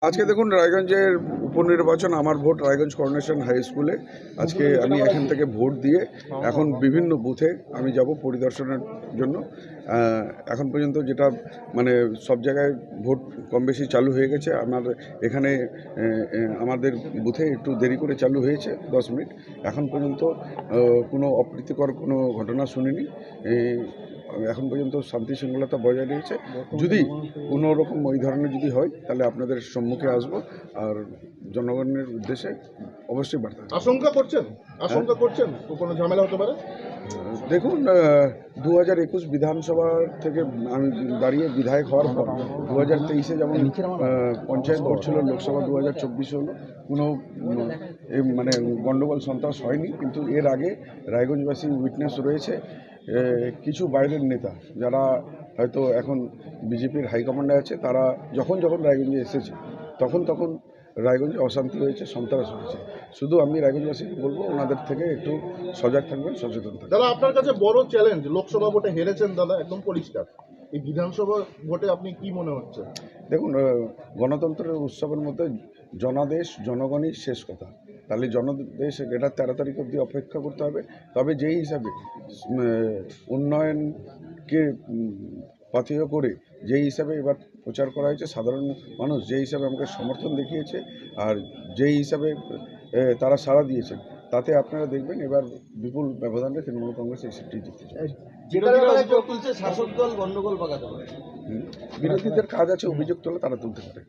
আজকে দেখুন রায়গঞ্জের উপনির্বাচন আমার ভোট রায়গঞ্জ করোনেশন হাই স্কুলে। আজকে আমি এখান থেকে ভোট দিয়ে এখন বিভিন্ন বুথে আমি যাব পরিদর্শনের জন্য। এখন পর্যন্ত যেটা মানে সব জায়গায় ভোট কম বেশি চালু হয়ে গেছে। এখানে আমাদের বুথে একটু দেরি করে চালু হয়েছে 10 মিনিট। এখন পর্যন্ত কোনো অপ্রীতিকর কোনো ঘটনা শুনিনি। এখন পর্যন্ত শান্তি শৃঙ্খলতা বজায় রয়েছে। যদি কোনো রকম ওই ধরনের যদি হয় তাহলে আপনাদের সম্মুখে আসব আর জনগণের উদ্দেশ্যে অবশ্যই বার্তা দেব। আশঙ্কা করছেন কোনো ঝামেলা হতে পারে? দেখুন, 2021 বিধানসভা থেকে আমি দাঁড়িয়ে বিধায়ক হওয়ার পর 2023-এ যেমন পঞ্চায়েত ভোট ছিল, লোকসভা 2024 হলো, কোনো মানে গণ্ডগোল সন্ত্রাস হয়নি। কিন্তু এর আগে রায়গঞ্জবাসী উইটনেস রয়েছে কিছু বাইরের নেতা যারা হয়তো এখন বিজেপির হাইকমান্ডে আছে, তারা যখন রায়গঞ্জে এসেছে তখন রায়গঞ্জে অশান্তি হয়েছে, সন্ত্রাস হয়েছে। শুধু আমি রায়গঞ্জবাসীকে বলবো ওনাদের থেকে একটু সজাগ থাকবেন, সচেতন থাকবেন। দাদা, আপনার কাছে বড় চ্যালেঞ্জ, লোকসভা ভোটে হেরেছেন দাদা, একদম পরিষ্কার। এই বিধানসভা ভোটে আপনি কি মনে হচ্ছে? দেখুন, গণতন্ত্রের উৎসবের মধ্যে জনাদেশ জনগণই শেষ কথা। তাহলে জনদেশ এটা 13 তারিখ অবধি অপেক্ষা করতে হবে। তবে যেই হিসাবে উন্নয়নকে পাথেয় করে যেই হিসাবে এবার প্রচার করা হয়েছে, সাধারণ মানুষ যেই হিসাবে আমাকে সমর্থন দেখিয়েছে আর যেই হিসাবে তারা সাড়া দিয়েছেন, তাতে আপনারা দেখবেন এবার বিপুল ব্যবধানে তৃণমূল কংগ্রেস এই সিটটি জিততে চায়। শাসক দল গন্ডগোল পাকাতে পারে। বিরোধীদের কাজ আছে অভিযোগ তোলা, তারা তুলতে পারে।